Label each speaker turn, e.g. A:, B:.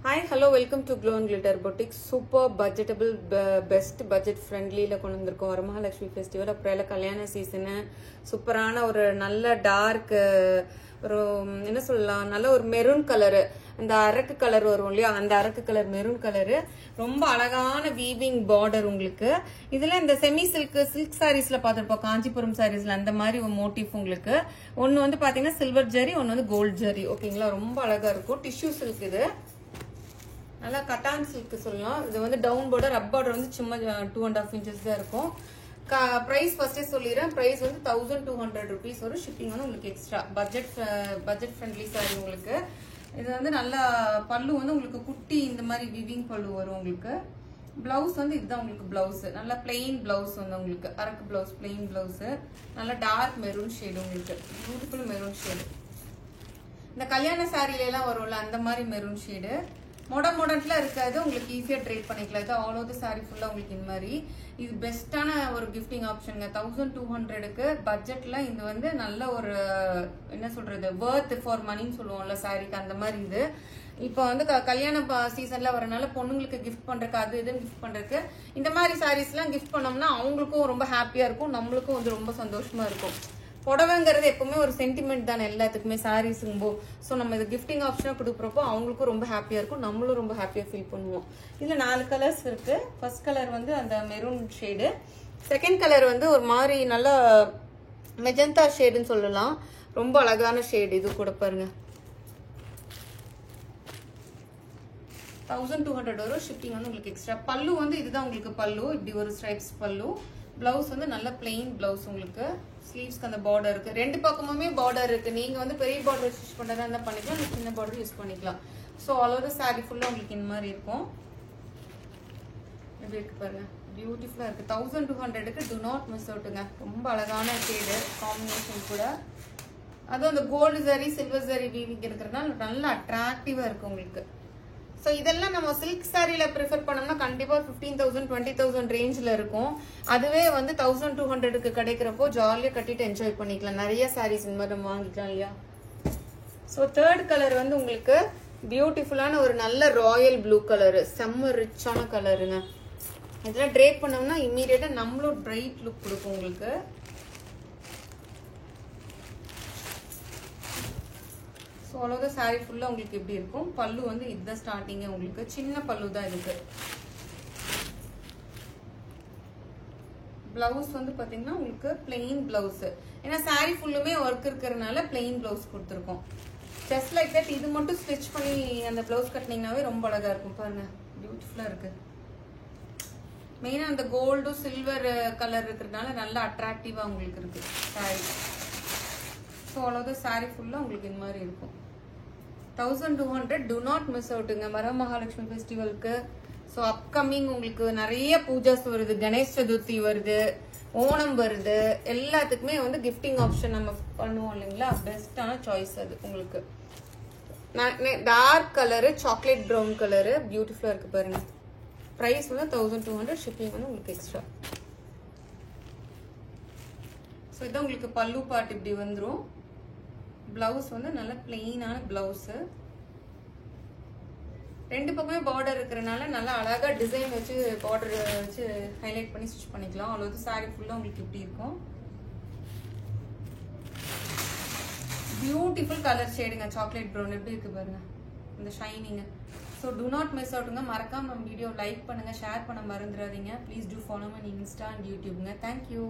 A: Hi, hello, welcome to Glow and Glitter Boutique. Super budgetable, best budget friendly la kondu vandirkom Varamahalakshmi festival apra kalyana season சூப்பரான ஒரு நல்ல dark ஒரு என்ன சொல்லலாம் நல்ல ஒரு மெரூன் கலர் அந்த அரக்கு கலர் வரும் இல்லையா அந்த அரக்கு கலர் மெரூன் கலர் ரொம்ப அழகான வீவிங் பார்டர் உங்களுக்கு இதுல இந்த செமி சில்க் சாரீஸ்ல பாத்திருப்போம் காஞ்சிபுரம் சாரீஸ்ல அந்த மாதிரி ஒரு மோட்டிவ் உங்களுக்கு ஒன்னு வந்து பாத்தீங்கன்னா சில்வர் ஜரி ஒன்னு வந்து கோல்ட் ஜரி ஓகேங்களா ரொம்ப அழகா இருக்கும் டிஷ்யூ சில்க் இது நல்லா கட்டான் சில்க் சொல்லலாம் இது வந்து டவுன் பார்டர் அப் பார்டர் வந்து சும்மா 2.5 inches தான் இருக்கும் பிரைஸ் ஃபர்ஸ்டே சொல்லிடுறேன் பிரைஸ் வந்து 1200 rupees வரும் ஷிப்பிங் வந்து உங்களுக்கு எக்ஸ்ட்ரா பட்ஜெட் ஃப்ரெண்ட்லி சாரி உங்களுக்கு இது வந்து நல்லா பல்லு வந்து உங்களுக்கு குட்டி இந்த மாதிரி விவிங் பல்லு வரும் உங்களுக்கு பிளவுஸ் வந்து இதுதான் உங்களுக்கு பிளவுஸ் நல்லா பிளெயின் பிளவுஸ் வந்து உங்களுக்கு அரக்கு பிளவுஸ் பிளெயின் பிளவுஸ் நல்லா டார்க் மெரூன் ஷேடு உங்களுக்கு பியூட்டிஃபுல் மெரூன் ஷேடு இந்த கல்யாண சாரில எல்லாம் வரும்ல அந்த மாதிரி மெரூன் ஷேடு மாடர்ன்ல இருக்காது உங்களுக்கு ஈஸியா ட்ரேட் பண்ணிக்கலாம் இது ஆல் ஓவர் சாரி ஃபுல்லா உங்களுக்கு இந்த மாதிரி இது பெஸ்டான ஒரு கிஃப்டிங் ஆப்ஷனுங்க 1200க்கு பட்ஜெட்ல இது வந்து நல்ல ஒரு என்ன சொல்றது வர்த் ஃபார் மணின்னு சொல்லுவோம்ல சாரிக்கு அந்த மாதிரி இது இப்போ வந்து கல்யாண சீசன்ல வரனால பொண்ணுங்களுக்கு கிஃப்ட் பண்றதுக்கு அது இதுன்னு கிஃப்ட் பண்றதுக்கு இந்த மாதிரி சாரீஸ் எல்லாம் கிஃப்ட் பண்ணோம்னா அவங்களுக்கும் ரொம்ப ஹாப்பியா இருக்கும் நம்மளுக்கும் வந்து ரொம்ப சந்தோஷமா இருக்கும் புடவைங்கிறது எப்பவுமே ஒரு சென்டிமெண்ட் தானே எல்லாத்துக்குமே சாரீஸுங்கோ ஸோ நம்ம இது கிஃப்டிங் ஆப்ஷனாக கொடுக்குறப்போ அவங்களுக்கும் ரொம்ப ஹாப்பியாக இருக்கும் நம்மளும் ரொம்ப ஹாப்பியாக ஃபீல் பண்ணுவோம் இதில் 4 கலர்ஸ் இருக்கு ஃபர்ஸ்ட் கலர் வந்து அந்த மெரூன் ஷேடு செகண்ட் கலர் வந்து ஒரு மாதிரி நல்ல மெஜந்தா ஷேடுன்னு சொல்லலாம் ரொம்ப அழகான ஷேடு இது கூட பாருங்க 1200 வரும் ஷிப்பிங் வந்து உங்களுக்கு எக்ஸ்ட்ரா பல்லு வந்து இதுதான் உங்களுக்கு பல்லு இப்படி ஒரு ஸ்ட்ரைப்ஸ் பல்லு பிளவுஸ் வந்து நல்ல பிளெயின் பிளவுஸ் உங்களுக்கு ஸ்லீவ்ஸ்க்கு அந்த பார்டர் இருக்கு ரெண்டு பக்கமுமே பார்டர் இருக்கு நீங்க வந்து பெரிய பார்டர் யூஸ் பண்றதா இருந்தா பண்ணிக்கலாம் சின்ன பார்டர் யூஸ் பண்ணிக்கலாம் ஸோ ஆல் ஓவர் சாரி ஃபுல்லா உங்களுக்கு இந்த மாதிரி இருக்கும் எப்படி இருக்கு பாருங்க பியூட்டிஃபுல்லா இருக்கு 1200க்கு டு நாட் மிஸ் அவுட்டுங்க ரொம்ப அழகான ஷேடு காம்பினேஷன் கூட அதுவும் அந்த gold zari silver zari weaving இருக்கிறதுனால நல்ல அட்ராக்டிவா இருக்கு உங்களுக்கு ஸோ இதெல்லாம் நம்ம சில்க் சாரியில ப்ரிஃபர் பண்ணோம்னா கண்டிப்பா 15,000 20,000 ரேஞ்சில் இருக்கும் அதுவே வந்து 1200க்கு கிடைக்கிறப்போ ஜாலியாக கட்டிட்டு என்ஜாய் பண்ணிக்கலாம் நிறைய சாரீஸ் இந்த மாதிரி நம்ம வாங்கிக்கலாம் இல்லையா ஸோ தேர்ட் கலர் வந்து உங்களுக்கு பியூட்டிஃபுல்லான ஒரு நல்ல ராயல் ப்ளூ கலரு செம்ம ரிச்சான கலருங்க இதெல்லாம் ட்ரேப் பண்ணோம்னா இம்மீடியட்டா நம்மளும் பிரைட் லுக் கொடுக்கும் உங்களுக்கு ஸோ அவ்வளோத சாரி ஃபுல்லாக உங்களுக்கு எப்படி இருக்கும் பல்லு வந்து இதுதான் ஸ்டார்டிங்கே உங்களுக்கு சின்ன பல்லு தான் இருக்கு பிளவுஸ் வந்து பார்த்தீங்கன்னா உங்களுக்கு பிளெயின் பிளவுஸ் ஏன்னா சாரி ஃபுல்லுமே ஒர்க் இருக்கிறதுனால பிளெயின் பிளவுஸ் கொடுத்துருக்கோம் ஜஸ்ட் லைக் தட் இது மட்டும் ஸ்டிச் பண்ணி அந்த பிளவுஸ் கட்டினீங்கன்னாவே ரொம்ப அழகா இருக்கும் பாருங்க பியூட்டிஃபுல்லாக இருக்கு மெயினாக அந்த கோல்டும் சில்வர் கலர் இருக்கிறதுனால நல்லா அட்ராக்டிவாக உங்களுக்கு இருக்கு சாரி ஸோ அவ்வளோது சாரி ஃபுல்லாக உங்களுக்கு இந்த மாதிரி இருக்கும் 1200 டு நாட் மிஸ் அவுட்டுங்க வரமகாலட்சுமி ஃபெஸ்டிவலுக்கு ஸோ அப்கமிங் உங்களுக்கு நிறைய பூஜாஸ் வருது கணேஷ் சதுர்த்தி வருது ஓணம் வருது எல்லாத்துக்குமே வந்து கிஃப்டிங் ஆப்ஷன் நம்ம பண்ணுவோம் இல்லைங்களா பெஸ்டான சாய்ஸ் அது உங்களுக்கு dark colour chocolate brown colour பியூட்டிஃபுல்லாக இருக்கு பாருங்க ப்ரைஸ் வந்து 1200 ஷிப்பிங் வந்து உங்களுக்கு எக்ஸ்ட்ரா ஸோ இதான் உங்களுக்கு பல்லு பார்ட் இப்படி வந்துடும் பிளவுஸ் வந்து நல்ல பிளெயினான பிளவுஸ் ரெண்டு பக்கமே பார்டர் இருக்கிறனால நல்லா அழகா டிசைன் வச்சு பார்டர் வச்சு ஹைலைட் பண்ணி ஸ்டிச் பண்ணிக்கலாம் அவ்வளவு சாரி ஃபுல்லா உங்களுக்கு இப்படி இருக்கும் பியூட்டிஃபுல் கலர் ஷேடுங்க சாக்லேட் ப்ரௌன் எப்படி இருக்கு பாருங்க இந்த shining so do not miss அவுட்டுங்க மறக்காம நம்ம வீடியோ லைக் பண்ணுங்க ஷேர் பண்ண மறந்துடாதீங்க please do follow my insta and யூடியூப்ங்க தேங்க்யூ